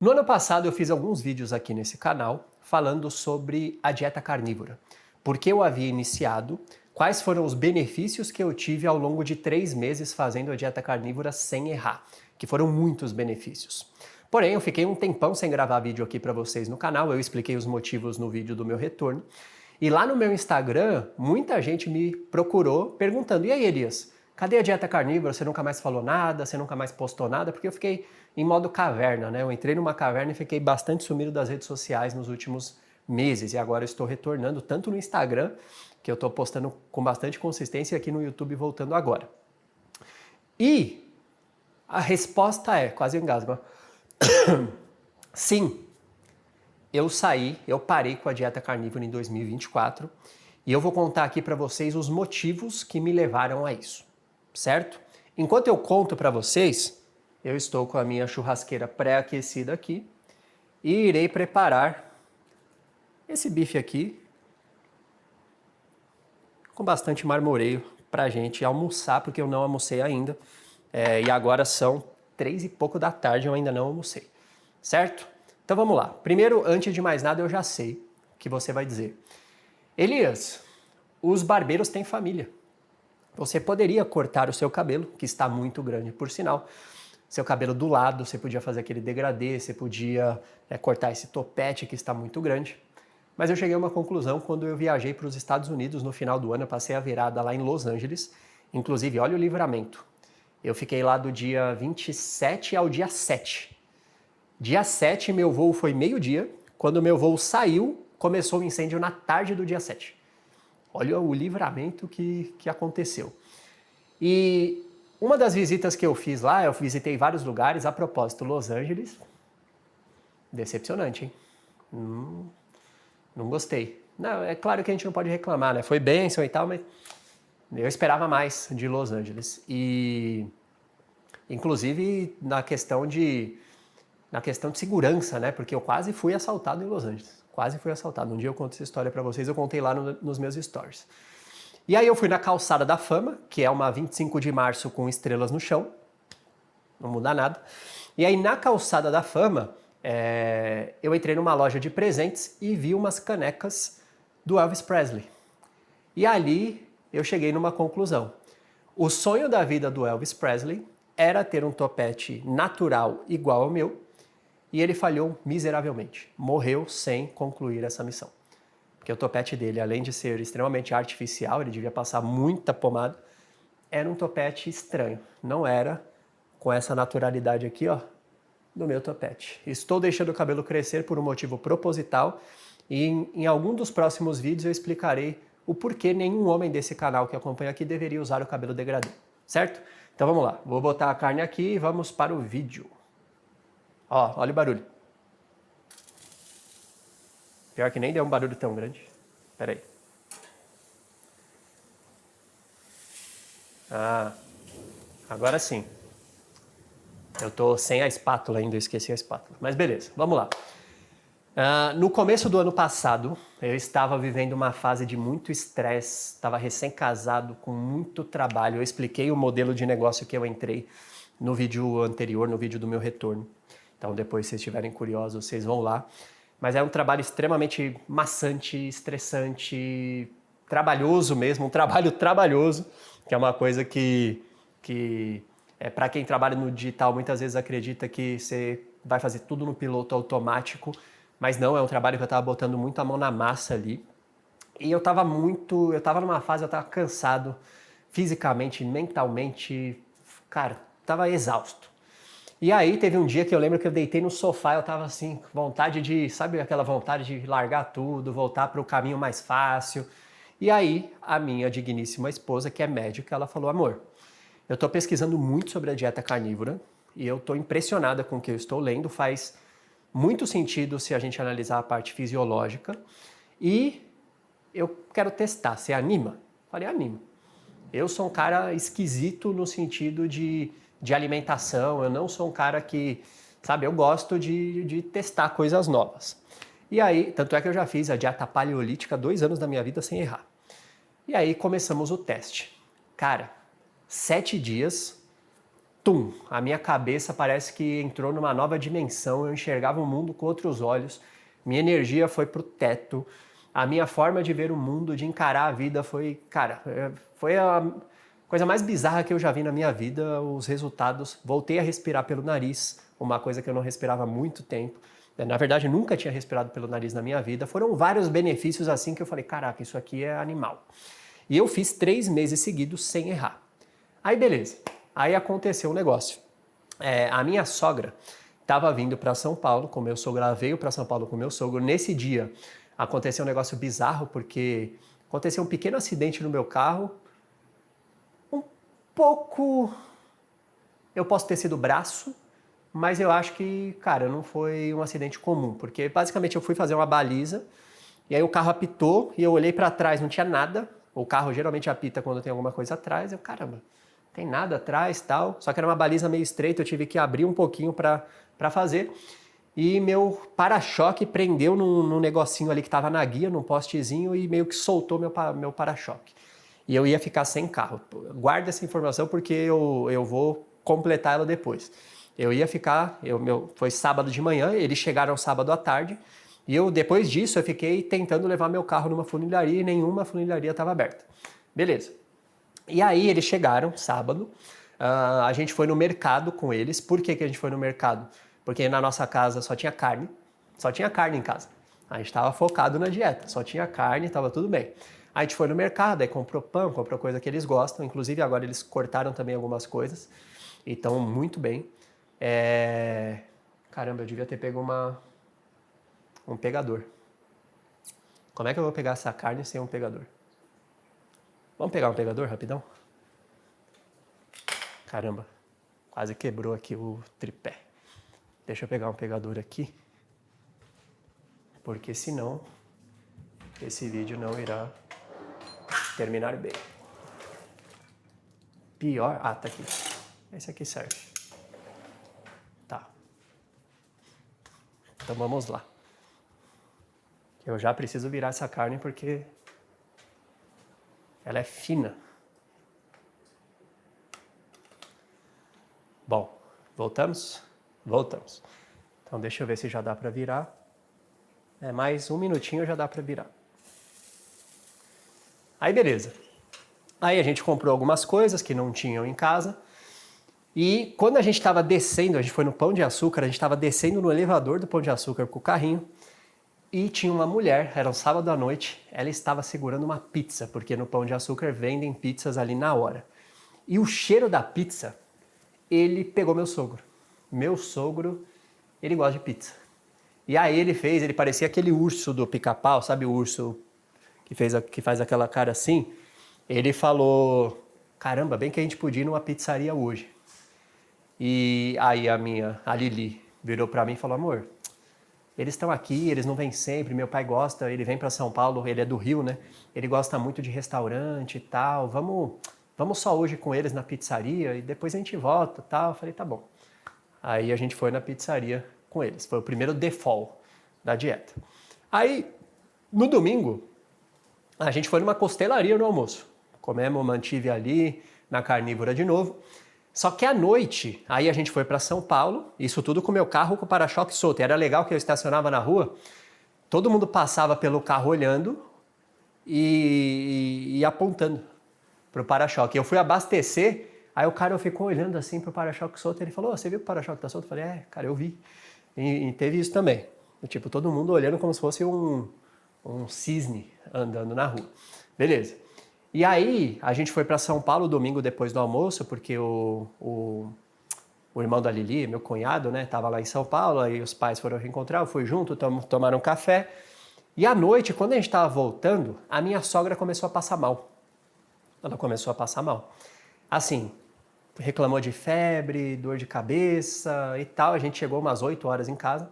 No ano passado eu fiz alguns vídeos aqui nesse canal falando sobre a dieta carnívora, porque eu havia iniciado, quais foram os benefícios que eu tive ao longo de 3 meses fazendo a dieta carnívora sem errar, que foram muitos benefícios. Porém, eu fiquei um tempão sem gravar vídeo aqui para vocês no canal, eu expliquei os motivos no vídeo do meu retorno, e lá no meu Instagram, muita gente me procurou perguntando, e aí Elias, cadê a dieta carnívora? Você nunca mais falou nada, você nunca mais postou nada, porque eu fiquei em modo caverna, né? Eu entrei numa caverna e fiquei bastante sumido das redes sociais nos últimos meses, e agora eu estou retornando tanto no Instagram, que eu estou postando com bastante consistência, e aqui no YouTube voltando agora. E a resposta é, quase eu engasgo, sim, eu parei com a dieta carnívora em 2024 e eu vou contar aqui para vocês os motivos que me levaram a isso, certo? Enquanto eu conto para vocês, eu estou com a minha churrasqueira pré-aquecida aqui e irei preparar esse bife aqui com bastante marmoreio para a gente almoçar, porque eu não almocei ainda e agora são 3 e pouco da tarde, eu ainda não almocei, certo? Então vamos lá. Primeiro, antes de mais nada, eu já sei o que você vai dizer. Elias, os barbeiros têm família. Você poderia cortar o seu cabelo, que está muito grande, por sinal. Seu cabelo do lado, você podia fazer aquele degradê, você podia cortar esse topete que está muito grande. Mas eu cheguei a uma conclusão quando eu viajei para os Estados Unidos no final do ano, eu passei a virada lá em Los Angeles. Inclusive, olha o livramento. Eu fiquei lá do dia 27 ao dia 7. Dia 7, meu voo foi meio-dia. Quando meu voo saiu, começou o incêndio na tarde do dia 7. Olha o livramento que aconteceu. E uma das visitas que eu fiz lá, eu visitei vários lugares, a propósito, Los Angeles. Decepcionante, hein? Não gostei. Não, é claro que a gente não pode reclamar, né? Foi bênção e tal, mas eu esperava mais de Los Angeles. E, inclusive, na questão de segurança, né? Porque eu quase fui assaltado em Los Angeles. Quase fui assaltado. Um dia eu conto essa história pra vocês, eu contei lá nos meus stories. E aí eu fui na Calçada da Fama, que é uma 25 de março com estrelas no chão. Não muda nada. E aí na Calçada da Fama, eu entrei numa loja de presentes e vi umas canecas do Elvis Presley. E ali eu cheguei numa conclusão. O sonho da vida do Elvis Presley era ter um topete natural igual ao meu, e ele falhou miseravelmente. Morreu sem concluir essa missão. Porque o topete dele, além de ser extremamente artificial, ele devia passar muita pomada, era um topete estranho. Não era com essa naturalidade aqui, ó, do meu topete. Estou deixando o cabelo crescer por um motivo proposital e em algum dos próximos vídeos eu explicarei o porquê nenhum homem desse canal que acompanha aqui deveria usar o cabelo degradê, certo? Então vamos lá, vou botar a carne aqui e vamos para o vídeo. Ó, olha o barulho. Pior que nem deu um barulho tão grande. Pera aí. Ah, agora sim. Eu tô sem a espátula ainda, eu esqueci a espátula. Mas beleza, vamos lá. No começo do ano passado, eu estava vivendo uma fase de muito estresse, estava recém-casado, com muito trabalho. Eu expliquei o modelo de negócio que eu entrei no vídeo anterior, no vídeo do meu retorno. Então depois, se vocês estiverem curiosos, vocês vão lá. Mas é um trabalho extremamente maçante, estressante, trabalhoso mesmo, um trabalho trabalhoso, que é uma coisa que para quem trabalha no digital muitas vezes acredita que você vai fazer tudo no piloto automático, mas não, é um trabalho que eu estava botando muito a mão na massa ali. E eu estava numa fase, eu estava cansado fisicamente, mentalmente, cara, estava exausto. E aí teve um dia que eu lembro que eu deitei no sofá, eu tava assim, com vontade de, sabe aquela vontade de largar tudo, voltar para o caminho mais fácil. E aí a minha digníssima esposa, que é médica, ela falou, amor, eu tô pesquisando muito sobre a dieta carnívora e eu tô impressionada com o que eu estou lendo, faz muito sentido se a gente analisar a parte fisiológica e eu quero testar, você anima? Falei, animo. Eu sou um cara esquisito no sentido de alimentação, eu não sou um cara que, sabe, eu gosto de testar coisas novas. E aí, tanto é que eu já fiz a dieta paleolítica 2 anos da minha vida sem errar. E aí começamos o teste. Cara, 7 dias, tum, a minha cabeça parece que entrou numa nova dimensão, eu enxergava o mundo com outros olhos, minha energia foi pro teto, a minha forma de ver o mundo, de encarar a vida foi, cara, foi a coisa mais bizarra que eu já vi na minha vida, os resultados. Voltei a respirar pelo nariz, uma coisa que eu não respirava há muito tempo. Na verdade, nunca tinha respirado pelo nariz na minha vida. Foram vários benefícios assim que eu falei, caraca, isso aqui é animal. E eu fiz 3 meses seguidos sem errar. Aí beleza, aí aconteceu um negócio. A minha sogra estava vindo para São Paulo com meu sogro, ela veio para São Paulo com meu sogro. Nesse dia aconteceu um negócio bizarro, porque aconteceu um pequeno acidente no meu carro, um pouco, eu posso ter sido braço, mas eu acho que, cara, não foi um acidente comum, porque basicamente eu fui fazer uma baliza, e aí o carro apitou, e eu olhei para trás, não tinha nada. O carro geralmente apita quando tem alguma coisa atrás, eu, caramba, tem nada atrás, tal, só que era uma baliza meio estreita, eu tive que abrir um pouquinho para fazer, e meu para-choque prendeu num negocinho ali que estava na guia, num postezinho, e meio que soltou meu para-choque. E eu ia ficar sem carro. Guarda essa informação porque eu vou completar ela depois. Eu ia ficar, foi sábado de manhã, eles chegaram sábado à tarde, e depois disso, eu fiquei tentando levar meu carro numa funilaria e nenhuma funilaria estava aberta. Beleza. E aí eles chegaram sábado, a gente foi no mercado com eles. Por que a gente foi no mercado? Porque na nossa casa só tinha carne em casa. A gente estava focado na dieta, só tinha carne, estava tudo bem. A gente foi no mercado, aí comprou pão, comprou coisa que eles gostam, inclusive agora eles cortaram também algumas coisas e estão muito bem. Caramba, eu devia ter pego um pegador. Como é que eu vou pegar essa carne sem um pegador? Vamos pegar um pegador rapidão? Caramba, quase quebrou aqui o tripé. Deixa eu pegar um pegador aqui, porque senão esse vídeo não irá terminar bem. Pior... Ah, tá aqui. Esse aqui serve. Tá. Então vamos lá. Eu já preciso virar essa carne porque ela é fina. Bom, voltamos? Voltamos. Então deixa eu ver se já dá para virar. Mais um minutinho já dá para virar. Aí beleza. Aí a gente comprou algumas coisas que não tinham em casa. E quando a gente estava descendo, a gente foi no Pão de Açúcar, a gente estava descendo no elevador do Pão de Açúcar com o carrinho. E tinha uma mulher, era um sábado à noite, ela estava segurando uma pizza, porque no Pão de Açúcar vendem pizzas ali na hora. E o cheiro da pizza, ele pegou meu sogro. Meu sogro, ele gosta de pizza. E aí ele parecia aquele urso do Pica-Pau, sabe o urso que faz aquela cara assim? Ele falou, caramba, bem que a gente podia ir numa pizzaria hoje. E aí a Lili virou pra mim e falou, amor, eles estão aqui, eles não vêm sempre, meu pai gosta, ele vem para São Paulo, ele é do Rio, né? Ele gosta muito de restaurante e tal, vamos só hoje com eles na pizzaria e depois a gente volta e tal. Eu falei, tá bom. Aí a gente foi na pizzaria com eles, foi o primeiro default da dieta. Aí, no domingo, a gente foi numa costelaria no almoço. Comemos, mantive ali, na carnívora de novo. Só que à noite, aí a gente foi para São Paulo, isso tudo com o meu carro com o para-choque solto. E era legal que eu estacionava na rua, todo mundo passava pelo carro olhando e apontando pro para-choque. Eu fui abastecer, aí o cara ficou olhando assim pro para-choque solto, ele falou, você viu que o para-choque tá solto? Eu falei, cara, eu vi. E teve isso também. Tipo, todo mundo olhando como se fosse um cisne andando na rua. Beleza. E aí, a gente foi para São Paulo domingo depois do almoço, porque o irmão da Lili, meu cunhado, né, tava lá em São Paulo, aí os pais foram reencontrar, eu fui junto, tomaram um café. E à noite, quando a gente estava voltando, a minha sogra começou a passar mal. Ela começou a passar mal. Assim, reclamou de febre, dor de cabeça e tal. A gente chegou umas 8 horas em casa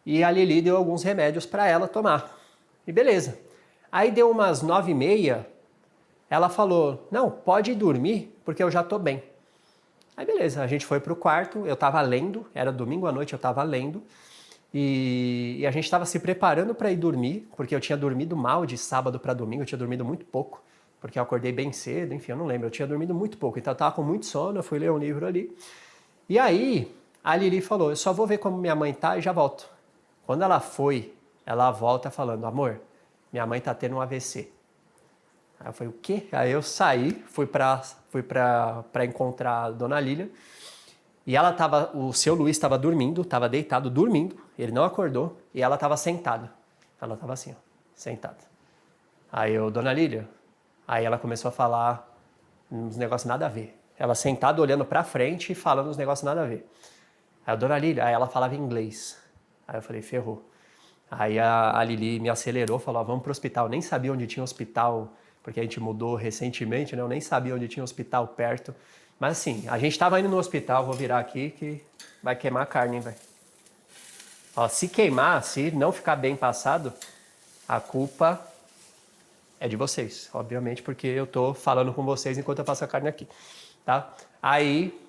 e a Lili deu alguns remédios para ela tomar. E beleza. Aí deu umas 9h30, ela falou, não, pode ir dormir, porque eu já tô bem. Aí beleza, a gente foi pro quarto, eu tava lendo, era domingo à noite, eu tava lendo, e a gente tava se preparando para ir dormir, porque eu tinha dormido mal de sábado para domingo, eu tinha dormido muito pouco. porque eu acordei bem cedo, enfim, eu não lembro, eu tinha dormido muito pouco, então eu tava com muito sono, eu fui ler um livro ali. E aí, a Lili falou, eu só vou ver como minha mãe tá e já volto. Quando ela foi, ela volta falando, amor, minha mãe tá tendo um AVC. Aí eu falei, o quê? Aí eu saí, fui pra encontrar a dona Lília, e o seu Luiz estava dormindo, estava deitado dormindo, ele não acordou, e ela estava sentada. Ela estava assim, ó, sentada. Aí eu, dona Lília, aí ela começou a falar uns negócios nada a ver. Ela sentada olhando pra frente e falando uns negócios nada a ver. Aí a dona Lília, aí ela falava inglês. Aí eu falei, ferrou. Aí a Lili me acelerou, falou, ó, vamos pro hospital. Eu nem sabia onde tinha hospital, porque a gente mudou recentemente, né? Eu nem sabia onde tinha hospital perto. Mas assim, a gente tava indo no hospital, vou virar aqui que vai queimar a carne, hein, velho. Ó, se queimar, se não ficar bem passado, a culpa é de vocês, obviamente, porque eu tô falando com vocês enquanto eu passo a carne aqui, tá? Aí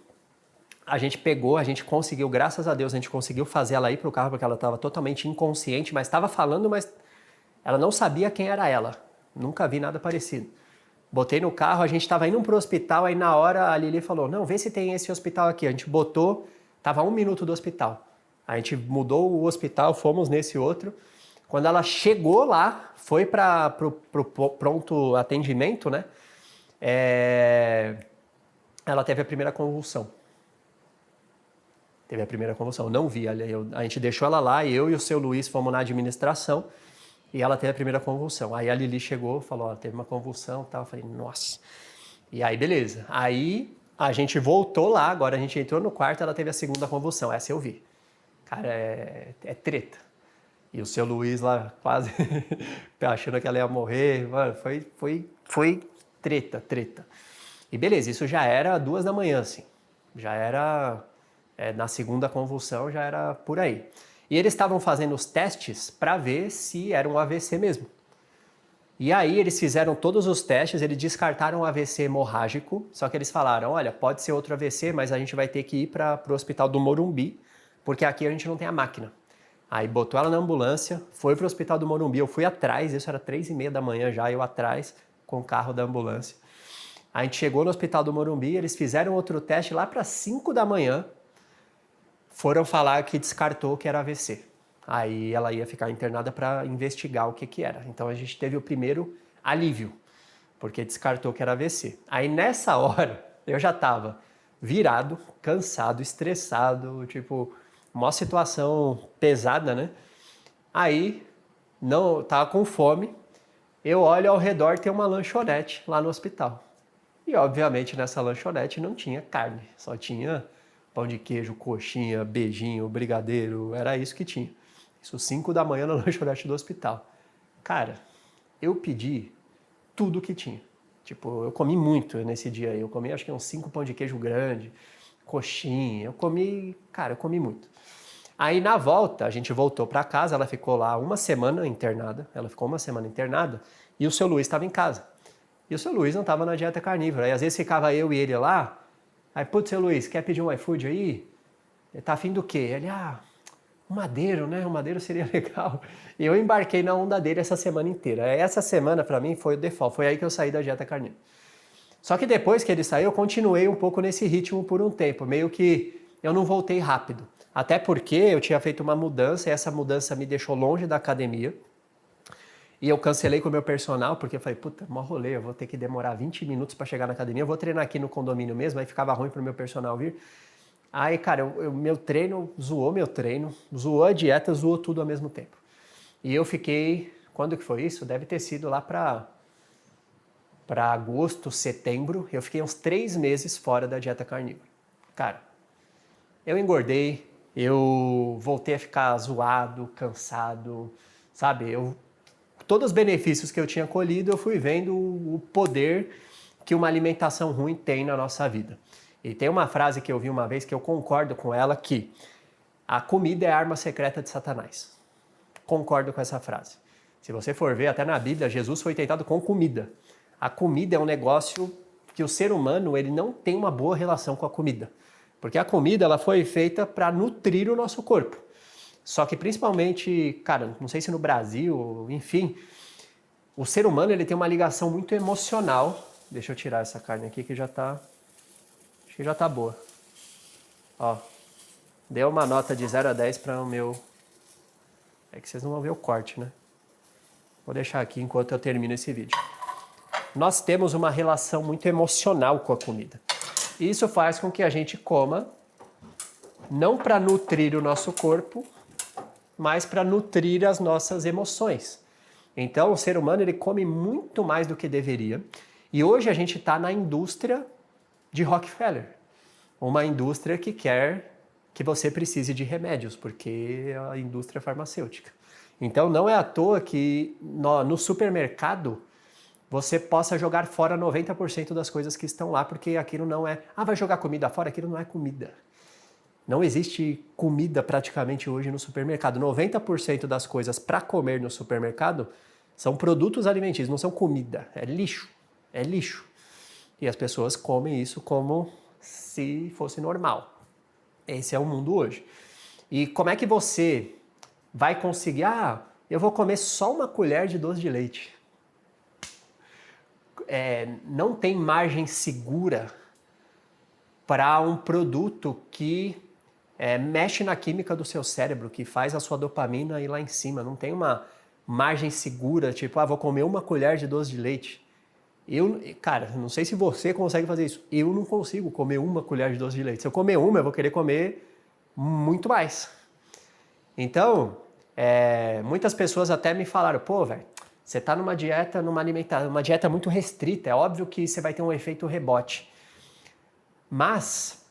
a gente pegou, a gente conseguiu, graças a Deus, a gente conseguiu fazer ela ir pro carro, porque ela estava totalmente inconsciente, mas estava falando, mas ela não sabia quem era ela. Nunca vi nada parecido. Botei no carro, a gente estava indo pro hospital, aí na hora a Lili falou, não, vê se tem esse hospital aqui. A gente botou, tava a 1 minuto do hospital. A gente mudou o hospital, fomos nesse outro. Quando ela chegou lá, foi pro pronto atendimento, né? Ela teve a primeira convulsão. Teve a primeira convulsão. Não vi, a gente deixou ela lá, eu e o seu Luiz fomos na administração e ela teve a primeira convulsão. Aí a Lili chegou, falou, ó, teve uma convulsão e tal. Eu falei, nossa. E aí, beleza. Aí a gente voltou lá, agora a gente entrou no quarto, ela teve a segunda convulsão. Essa eu vi. Cara, é treta. E o seu Luiz lá quase achando que ela ia morrer. Mano, foi treta. E beleza, isso já era 2 da manhã, assim. Já era... na segunda convulsão já era por aí. E eles estavam fazendo os testes para ver se era um AVC mesmo. E aí eles fizeram todos os testes, eles descartaram o AVC hemorrágico, só que eles falaram, olha, pode ser outro AVC, mas a gente vai ter que ir para o hospital do Morumbi, porque aqui a gente não tem a máquina. Aí botou ela na ambulância, foi para o hospital do Morumbi, eu fui atrás, isso era 3h30 da manhã já, eu atrás com o carro da ambulância. A gente chegou no hospital do Morumbi, eles fizeram outro teste lá para 5 da manhã, foram falar que descartou que era AVC. Aí ela ia ficar internada para investigar o que era. Então a gente teve o primeiro alívio, porque descartou que era AVC. Aí nessa hora eu já estava virado, cansado, estressado, tipo, uma situação pesada, né? Aí não tava com fome, eu olho ao redor, tem uma lanchonete lá no hospital. E obviamente nessa lanchonete não tinha carne, só tinha pão de queijo, coxinha, beijinho, brigadeiro, era isso que tinha. Isso 5 da manhã na lanchonete do hospital. Cara, eu pedi tudo que tinha. Tipo, eu comi muito nesse dia aí. Eu comi acho que uns 5 pão de queijo grande, coxinha. Eu comi muito. Aí na volta, a gente voltou para casa, ela ficou lá 1 semana internada. Ela ficou 1 semana internada e o seu Luiz estava em casa. E o seu Luiz não estava na dieta carnívora. Aí às vezes ficava eu e ele lá. Aí, putz, seu Luiz, quer pedir um iFood aí? Ele tá afim do quê? Ele, um madeiro, né? Um madeiro seria legal. E eu embarquei na onda dele essa semana inteira. Essa semana, pra mim, foi o default. Foi aí que eu saí da dieta carnívora. Só que depois que ele saiu, eu continuei um pouco nesse ritmo por um tempo. Meio que eu não voltei rápido. Até porque eu tinha feito uma mudança e essa mudança me deixou longe da academia. E eu cancelei com o meu personal, porque eu falei, puta, mó rolê, eu vou ter que demorar 20 minutos para chegar na academia, eu vou treinar aqui no condomínio mesmo, aí ficava ruim pro meu personal vir. Aí, cara, meu treino, zoou a dieta, zoou tudo ao mesmo tempo. E eu fiquei, quando que foi isso? Deve ter sido lá para agosto, setembro, eu fiquei uns 3 meses fora da dieta carnívora. Cara, eu engordei, eu voltei a ficar zoado, cansado, sabe? Todos os benefícios que eu tinha colhido, eu fui vendo o poder que uma alimentação ruim tem na nossa vida. E tem uma frase que eu vi uma vez que eu concordo com ela, que a comida é a arma secreta de Satanás. Concordo com essa frase. Se você for ver, até na Bíblia, Jesus foi tentado com comida. A comida é um negócio que o ser humano ele não tem uma boa relação com a comida. Porque a comida ela foi feita para nutrir o nosso corpo. Só que principalmente, cara, não sei se no Brasil, enfim, o ser humano ele tem uma ligação muito emocional. Deixa eu tirar essa carne aqui que acho que já tá boa. Ó, deu uma nota de 0 a 10 para o meu... É que vocês não vão ver o corte, né? Vou deixar aqui enquanto eu termino esse vídeo. Nós temos uma relação muito emocional com a comida. Isso faz com que a gente coma não para nutrir o nosso corpo, mas para nutrir as nossas emoções. Então, o ser humano ele come muito mais do que deveria. E hoje a gente está na indústria de Rockefeller. Uma indústria que quer que você precise de remédios, porque é a indústria farmacêutica. Então, não é à toa que no supermercado você possa jogar fora 90% das coisas que estão lá, porque aquilo não é... Ah, vai jogar comida fora? Aquilo não é comida. Não existe comida praticamente hoje no supermercado. 90% das coisas para comer no supermercado são produtos alimentícios, não são comida. É lixo. É lixo. E as pessoas comem isso como se fosse normal. Esse é o mundo hoje. E como é que você vai conseguir... Ah, eu vou comer só uma colher de doce de leite. Não tem margem segura para um produto que mexe na química do seu cérebro, que faz a sua dopamina ir lá em cima. Não tem uma margem segura, tipo, vou comer uma colher de doce de leite. Cara, não sei se você consegue fazer isso. Eu não consigo comer uma colher de doce de leite. Se eu comer uma, eu vou querer comer muito mais. Então, muitas pessoas até me falaram, pô, velho, você tá numa dieta, uma dieta muito restrita. É óbvio que você vai ter um efeito rebote. Mas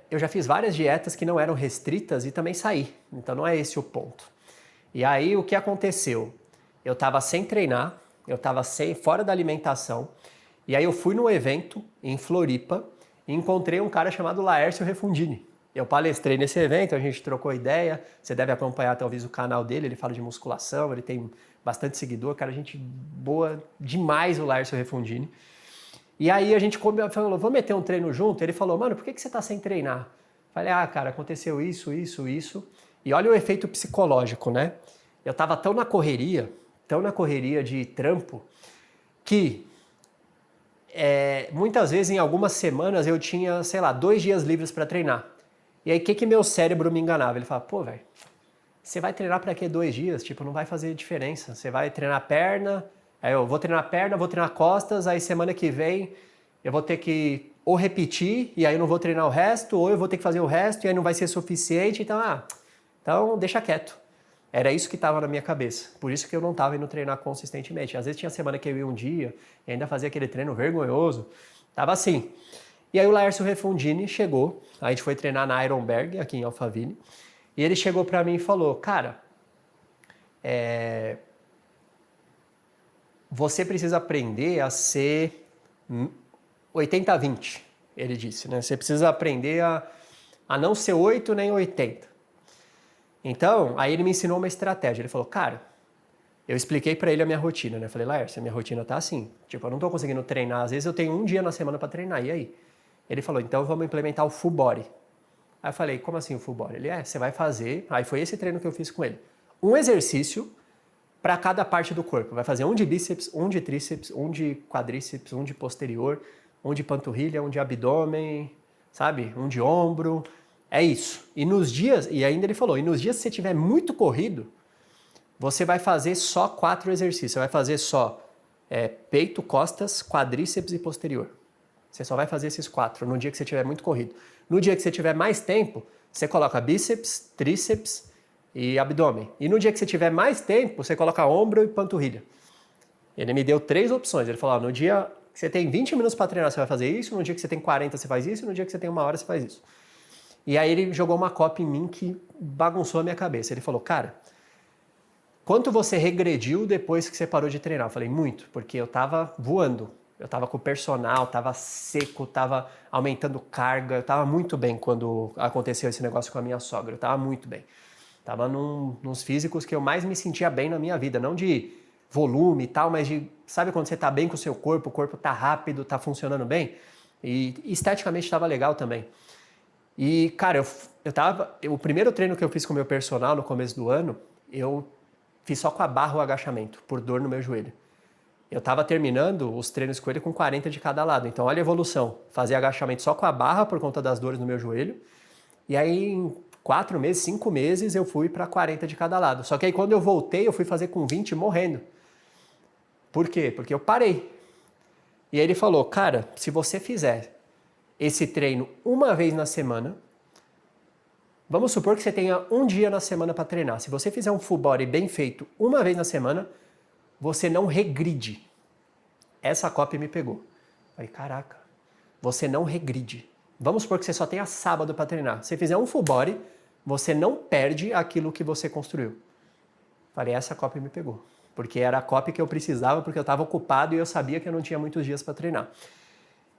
eu já fiz várias dietas que não eram restritas e também saí. Então não é esse o ponto. E aí o que aconteceu? Eu estava sem treinar, eu estava fora da alimentação. E aí eu fui num evento em Floripa e encontrei um cara chamado Laércio Refundini. Eu palestrei nesse evento, a gente trocou ideia. Você deve acompanhar talvez o canal dele, ele fala de musculação, ele tem bastante seguidor, cara, gente boa demais o Laércio Refundini. E aí a gente falou, vamos meter um treino junto? Ele falou, mano, por que você tá sem treinar? Falei, cara, aconteceu isso. E olha o efeito psicológico, né? Eu tava tão na correria de trampo, que muitas vezes, em algumas semanas, eu tinha, 2 dias livres para treinar. E aí, o que meu cérebro me enganava? Ele falava, pô, velho, você vai treinar para quê 2 dias? Tipo, não vai fazer diferença. Você vai treinar perna, aí eu vou treinar perna, vou treinar costas, aí semana que vem eu vou ter que ou repetir, e aí eu não vou treinar o resto, ou eu vou ter que fazer o resto, e aí não vai ser suficiente, então deixa quieto. Era isso que estava na minha cabeça. Por isso que eu não estava indo treinar consistentemente. Às vezes tinha semana que eu ia um dia e ainda fazia aquele treino vergonhoso. Tava assim. E aí o Laércio Refundini chegou, a gente foi treinar na Ironberg, aqui em Alphaville, e ele chegou para mim e falou, cara, você precisa aprender a ser 80-20, ele disse, né? Você precisa aprender a não ser 8 nem 80. Então, aí ele me ensinou uma estratégia. Ele falou, cara, eu expliquei pra ele a minha rotina, né? Eu falei, Laércio, a minha rotina tá assim. Tipo, eu não tô conseguindo treinar. Às vezes eu tenho um dia na semana pra treinar. E aí? Ele falou, então vamos implementar o full body. Aí eu falei, como assim o full body? Ele, você vai fazer... Aí foi esse treino que eu fiz com ele. Um exercício para cada parte do corpo. Vai fazer um de bíceps, um de tríceps, um de quadríceps, um de posterior, um de panturrilha, um de abdômen, sabe? Um de ombro... É isso. E ainda ele falou, e nos dias que você tiver muito corrido, você vai fazer só 4 exercícios. Você vai fazer só peito, costas, quadríceps e posterior. Você só vai fazer esses 4 no dia que você tiver muito corrido. No dia que você tiver mais tempo, você coloca bíceps, tríceps e abdômen. E no dia que você tiver mais tempo, você coloca ombro e panturrilha. Ele me deu 3 opções. Ele falou, no dia que você tem 20 minutos para treinar, você vai fazer isso. No dia que você tem 40, você faz isso. E no dia que você tem 1 hora, você faz isso. E aí ele jogou uma cópia em mim que bagunçou a minha cabeça. Ele falou, cara, quanto você regrediu depois que você parou de treinar? Eu falei, muito, porque eu tava voando. Eu tava com o personal, tava seco, tava aumentando carga. Eu tava muito bem quando aconteceu esse negócio com a minha sogra. Eu tava muito bem. Tava nos físicos que eu mais me sentia bem na minha vida. Não de volume e tal, mas de... Sabe quando você tá bem com o seu corpo, o corpo tá rápido, tá funcionando bem? E esteticamente tava legal também. E, cara, o primeiro treino que eu fiz com o meu personal no começo do ano, eu fiz só com a barra o agachamento, por dor no meu joelho. Eu estava terminando os treinos com ele com 40 de cada lado. Então, olha a evolução. Fazer agachamento só com a barra por conta das dores no meu joelho. E aí, em 4 meses, 5 meses, eu fui para 40 de cada lado. Só que aí, quando eu voltei, eu fui fazer com 20 morrendo. Por quê? Porque eu parei. E aí ele falou, cara, se você fizer esse treino uma vez na semana, vamos supor que você tenha um dia na semana para treinar. Se você fizer um full body bem feito uma vez na semana, você não regride. Essa copy me pegou. Falei, caraca, você não regride. Vamos supor que você só tenha sábado para treinar. Se fizer um full body, você não perde aquilo que você construiu. Falei, essa copy me pegou. Porque era a copy que eu precisava, porque eu estava ocupado e eu sabia que eu não tinha muitos dias para treinar.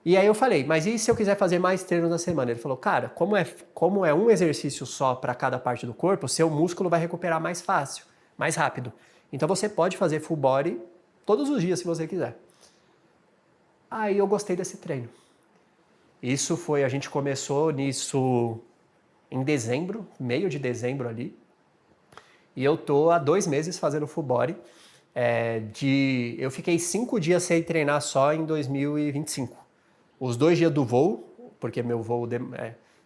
E aí eu falei, mas e se eu quiser fazer mais treinos na semana? Ele falou, cara, como é um exercício só para cada parte do corpo, seu músculo vai recuperar mais fácil, mais rápido. Então você pode fazer full body todos os dias se você quiser. Aí eu gostei desse treino. A gente começou nisso em dezembro, meio de dezembro ali. E eu tô há 2 meses fazendo full body. Eu fiquei 5 dias sem treinar só em 2025. Os 2 dias do voo, porque meu voo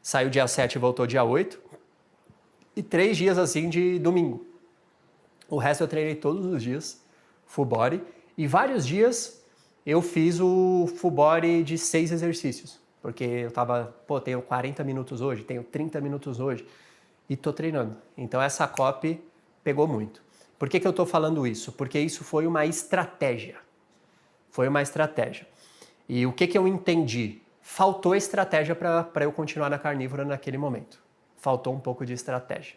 saiu dia 7 e voltou dia 8. E 3 dias assim de domingo. O resto eu treinei todos os dias, full body. E vários dias eu fiz o full body de 6 exercícios. Porque eu tenho 40 minutos hoje, tenho 30 minutos hoje. E tô treinando. Então essa copy pegou muito. Por que eu tô falando isso? Porque isso foi uma estratégia. Foi uma estratégia. E o que eu entendi? Faltou estratégia para eu continuar na carnívora naquele momento. Faltou um pouco de estratégia.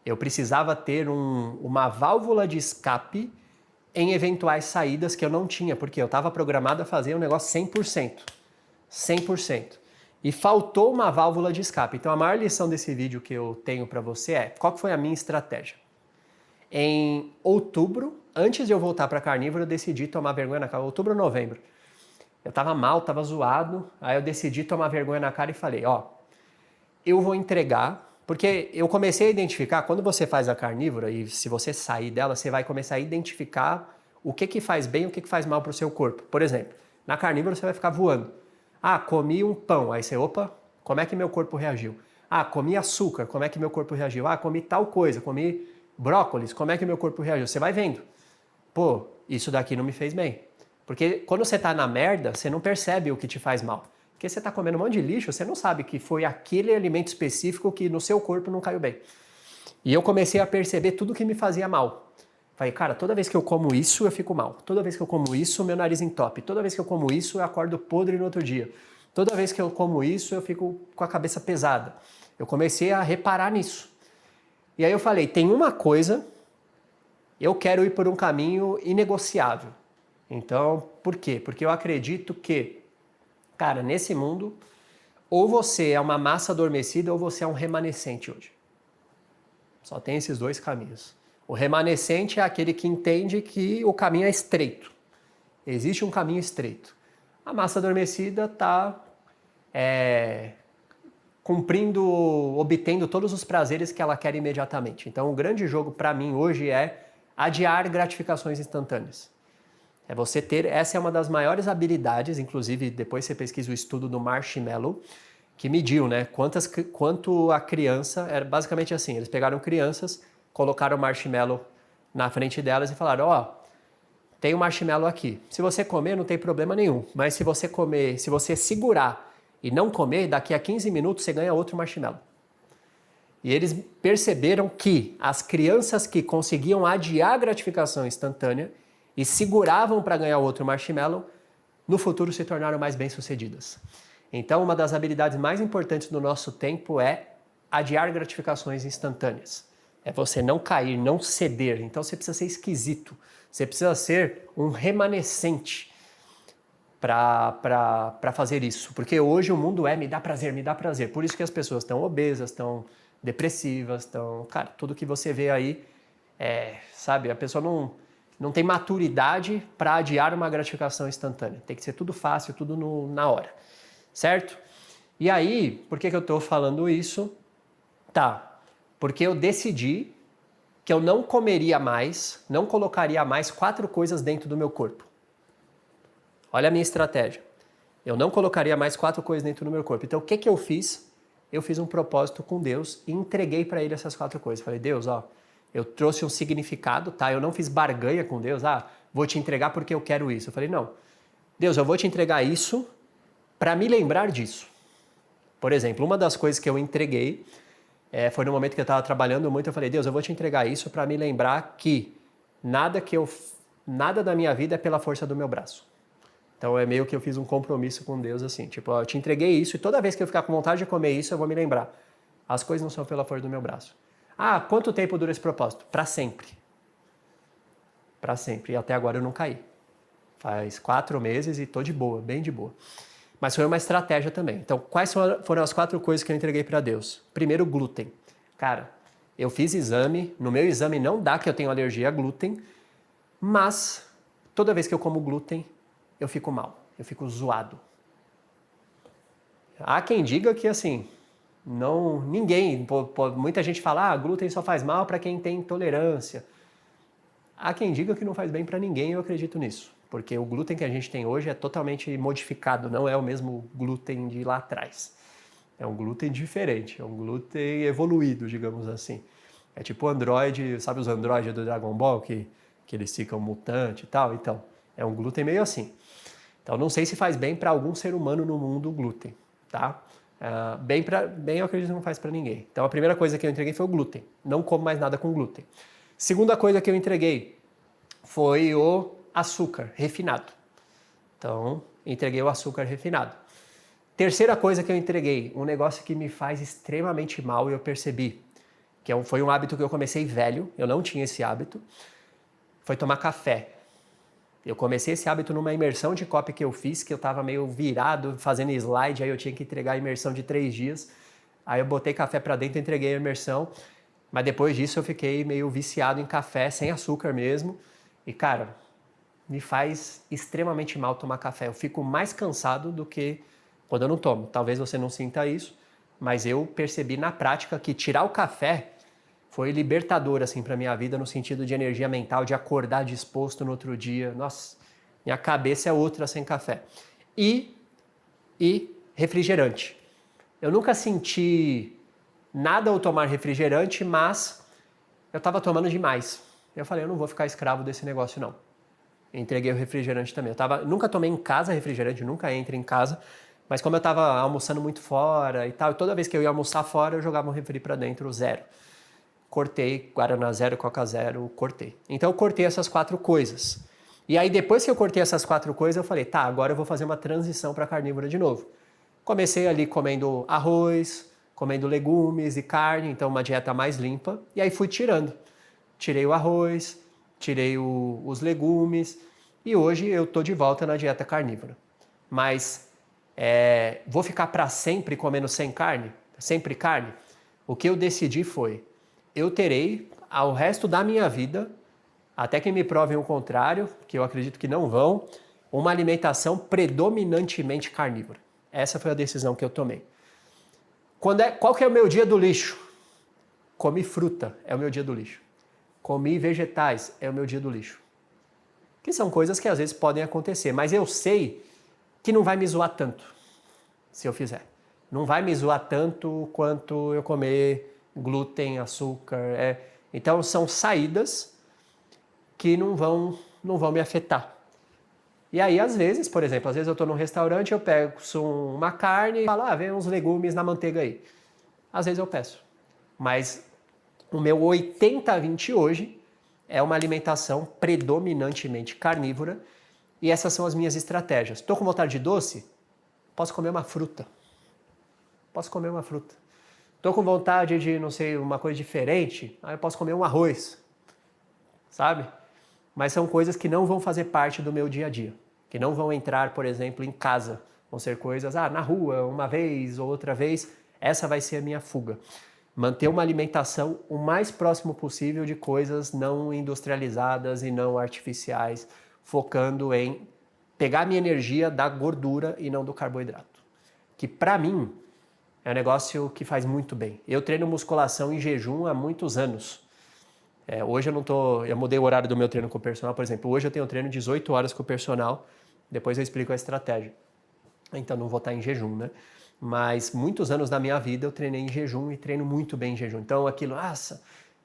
Eu precisava ter uma válvula de escape em eventuais saídas que eu não tinha, porque eu estava programado a fazer um negócio 100%. 100%. E faltou uma válvula de escape. Então a maior lição desse vídeo que eu tenho para você é, qual que foi a minha estratégia? Em outubro, antes de eu voltar para carnívoro, eu decidi tomar vergonha na cara. Outubro ou novembro. Eu tava mal, tava zoado. Aí eu decidi tomar vergonha na cara e falei, eu vou entregar. Porque eu comecei a identificar, quando você faz a carnívora e se você sair dela, você vai começar a identificar o que faz bem e o que faz mal para o seu corpo. Por exemplo, na carnívora você vai ficar voando. Comi um pão. Aí você, como é que meu corpo reagiu? Comi açúcar. Como é que meu corpo reagiu? Comi tal coisa. Comi brócolis. Como é que meu corpo reagiu? Você vai vendo. Isso daqui não me fez bem. Porque quando você tá na merda, você não percebe o que te faz mal. Porque você tá comendo um monte de lixo, você não sabe que foi aquele alimento específico que no seu corpo não caiu bem. E eu comecei a perceber tudo que me fazia mal. Falei, cara, toda vez que eu como isso, eu fico mal. Toda vez que eu como isso, meu nariz entope. Toda vez que eu como isso, eu acordo podre no outro dia. Toda vez que eu como isso, eu fico com a cabeça pesada. Eu comecei a reparar nisso. E aí eu falei, tem uma coisa, eu quero ir por um caminho inegociável. Então, por quê? Porque eu acredito que, cara, nesse mundo, ou você é uma massa adormecida ou você é um remanescente hoje. Só tem esses 2 caminhos. O remanescente é aquele que entende que o caminho é estreito. Existe um caminho estreito. A massa adormecida está obtendo todos os prazeres que ela quer imediatamente. Então, o grande jogo para mim hoje é adiar gratificações instantâneas. É você ter, essa é uma das maiores habilidades, inclusive depois você pesquisa o estudo do Marshmallow, que mediu, né, quanto a criança, era basicamente assim, eles pegaram crianças, colocaram o marshmallow na frente delas e falaram, tem um marshmallow aqui, se você comer não tem problema nenhum, mas se você segurar e não comer, daqui a 15 minutos você ganha outro marshmallow. E eles perceberam que as crianças que conseguiam adiar a gratificação instantânea e seguravam para ganhar outro marshmallow, no futuro se tornaram mais bem-sucedidas. Então, uma das habilidades mais importantes do nosso tempo é adiar gratificações instantâneas. É você não cair, não ceder. Então, você precisa ser esquisito. Você precisa ser um remanescente para fazer isso. Porque hoje o mundo me dá prazer, me dá prazer. Por isso que as pessoas estão obesas, estão depressivas, cara, tudo que você vê aí, a pessoa não tem maturidade para adiar uma gratificação instantânea. Tem que ser tudo fácil, tudo na hora. Certo? E aí, por que eu estou falando isso? Porque eu decidi que eu não comeria mais, não colocaria mais 4 coisas dentro do meu corpo. Olha a minha estratégia. Eu não colocaria mais 4 coisas dentro do meu corpo. Então, o que eu fiz? Eu fiz um propósito com Deus e entreguei para ele essas 4 coisas. Falei, Deus, ó, eu trouxe um significado, tá? Eu não fiz barganha com Deus, vou te entregar porque eu quero isso. Eu falei, não, Deus, eu vou te entregar isso para me lembrar disso. Por exemplo, uma das coisas que eu entreguei foi no momento que eu estava trabalhando muito, eu falei, Deus, eu vou te entregar isso para me lembrar que nada da minha vida é pela força do meu braço. Então é meio que eu fiz um compromisso com Deus assim, tipo, eu te entreguei isso e toda vez que eu ficar com vontade de comer isso, eu vou me lembrar. As coisas não são pela força do meu braço. Quanto tempo dura esse propósito? Para sempre. Para sempre. E até agora eu não caí. Faz 4 meses e tô de boa, bem de boa. Mas foi uma estratégia também. Então, quais foram as 4 coisas que eu entreguei para Deus? Primeiro, glúten. Cara, eu fiz exame, no meu exame não dá que eu tenho alergia a glúten, mas toda vez que eu como glúten, eu fico mal, eu fico zoado. Há quem diga que assim, muita gente fala, glúten só faz mal para quem tem intolerância. Há quem diga que não faz bem para ninguém, eu acredito nisso. Porque o glúten que a gente tem hoje é totalmente modificado, não é o mesmo glúten de lá atrás. É um glúten diferente, é um glúten evoluído, digamos assim. É tipo o Android, sabe os Android do Dragon Ball, que eles ficam mutantes e tal? Então, é um glúten meio assim. Então, não sei se faz bem para algum ser humano no mundo o glúten, tá? Bem eu acredito que não faz para ninguém. Então, a primeira coisa que eu entreguei foi o glúten. Não como mais nada com glúten. Segunda coisa que eu entreguei foi o açúcar refinado. Então, entreguei o açúcar refinado. Terceira coisa que eu entreguei, um negócio que me faz extremamente mal e eu percebi, foi um hábito que eu comecei velho, eu não tinha esse hábito, foi tomar café. Eu comecei esse hábito numa imersão de copy que eu fiz, que eu estava meio virado, fazendo slide, aí eu tinha que entregar a imersão de 3 dias. Aí eu botei café para dentro e entreguei a imersão. Mas depois disso eu fiquei meio viciado em café, sem açúcar mesmo. E cara, me faz extremamente mal tomar café. Eu fico mais cansado do que quando eu não tomo. Talvez você não sinta isso, mas eu percebi na prática que tirar o café foi libertador assim para minha vida no sentido de energia mental, de acordar disposto no outro dia. Nossa, minha cabeça é outra sem café. E refrigerante. Eu nunca senti nada ao tomar refrigerante, mas eu estava tomando demais. Eu falei, eu não vou ficar escravo desse negócio não. Entreguei o refrigerante também. Nunca tomei em casa refrigerante, nunca entrei em casa, mas como eu estava almoçando muito fora e tal, toda vez que eu ia almoçar fora, eu jogava um refri para dentro, 0. Cortei, Guaraná 0, Coca 0, cortei. Então eu cortei essas 4 coisas. E aí depois que eu cortei essas 4 coisas, eu falei, tá, agora eu vou fazer uma transição para carnívora de novo. Comecei ali comendo arroz, comendo legumes e carne, então uma dieta mais limpa, e aí fui tirando. Tirei o arroz, tirei os legumes, e hoje eu tô de volta na dieta carnívora. Mas vou ficar para sempre comendo sem carne? Sempre carne? O que eu decidi foi, eu terei ao resto da minha vida, até que me provem o contrário, que eu acredito que não vão, uma alimentação predominantemente carnívora. Essa foi a decisão que eu tomei. Qual que é o meu dia do lixo? Comi fruta, é o meu dia do lixo. Comi vegetais, é o meu dia do lixo. Que são coisas que às vezes podem acontecer, mas eu sei que não vai me zoar tanto se eu fizer. Não vai me zoar tanto quanto eu comer glúten, açúcar. Então são saídas que não vão me afetar. E aí, às vezes, por exemplo, às vezes eu estou num restaurante, eu peço uma carne e falo, vem uns legumes na manteiga aí. Às vezes eu peço. Mas o meu 80-20 hoje é uma alimentação predominantemente carnívora e essas são as minhas estratégias. Estou com vontade de doce? Posso comer uma fruta. Estou com vontade de, não sei, uma coisa diferente? Aí eu posso comer um arroz, sabe? Mas são coisas que não vão fazer parte do meu dia a dia, que não vão entrar, por exemplo, em casa. Vão ser coisas, na rua, uma vez ou outra vez, essa vai ser a minha fuga. Manter uma alimentação o mais próximo possível de coisas não industrializadas e não artificiais, focando em pegar minha energia da gordura e não do carboidrato. Que para mim é um negócio que faz muito bem. Eu treino musculação em jejum há muitos anos. Hoje eu mudei o horário do meu treino com o personal, por exemplo. Hoje eu tenho treino 18 horas com o personal, depois eu explico a estratégia. Então não vou estar em jejum, né? Mas muitos anos da minha vida eu treinei em jejum e treino muito bem em jejum. Então aquilo, nossa,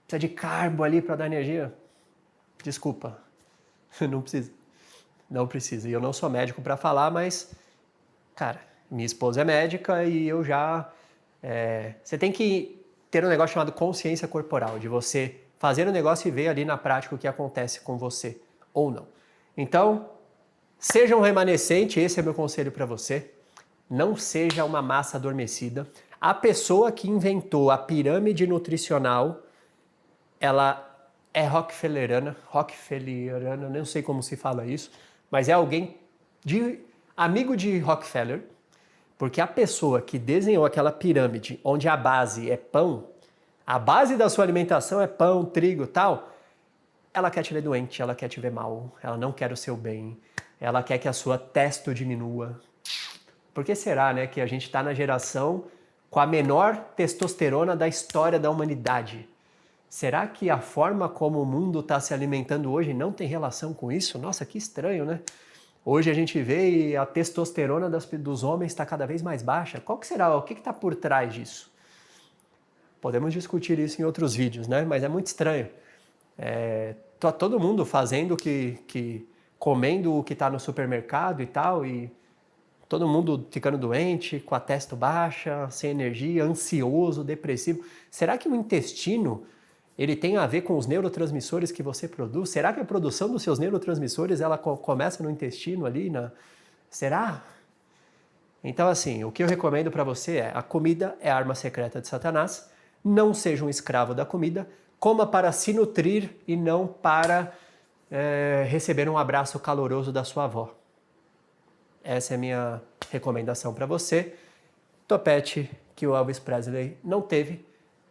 precisa de carbo ali para dar energia. Desculpa, não precisa. Não precisa. E eu não sou médico para falar, mas, cara, minha esposa é médica e eu já... você tem que ter um negócio chamado consciência corporal, de você fazer o negócio e ver ali na prática o que acontece com você ou não. Então, seja um remanescente, esse é meu conselho para você. Não seja uma massa adormecida. A pessoa que inventou a pirâmide nutricional, ela é Rockefellerana, não sei como se fala isso, mas é alguém amigo de Rockefeller, porque a pessoa que desenhou aquela pirâmide onde a base é pão, a base da sua alimentação é pão, trigo e tal, ela quer te ver doente, ela quer te ver mal, ela não quer o seu bem, ela quer que a sua testo diminua. Por que será, né, que a gente está na geração com a menor testosterona da história da humanidade? Será que a forma como o mundo está se alimentando hoje não tem relação com isso? Nossa, que estranho, né? Hoje a gente vê e a testosterona dos homens está cada vez mais baixa. Qual que será? O que está por trás disso? Podemos discutir isso em outros vídeos, né? Mas é muito estranho. Tá todo mundo fazendo comendo o que está no supermercado e tal, e todo mundo ficando doente, com a testo baixa, sem energia, ansioso, depressivo. Será que o intestino ele tem a ver com os neurotransmissores que você produz? Será que a produção dos seus neurotransmissores ela começa no intestino ali? Será? Então, assim, o que eu recomendo para você é: a comida é a arma secreta de Satanás. Não seja um escravo da comida. Coma para se nutrir e não para receber um abraço caloroso da sua avó. Essa é a minha recomendação para você. Topete que o Elvis Presley não teve.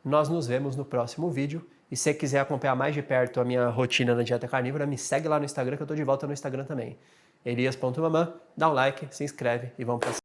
Nós nos vemos no próximo vídeo. E se você quiser acompanhar mais de perto a minha rotina na dieta carnívora, me segue lá no Instagram, que eu tô de volta no Instagram também. Elias.mamã, dá um like, se inscreve e vamos pra cima.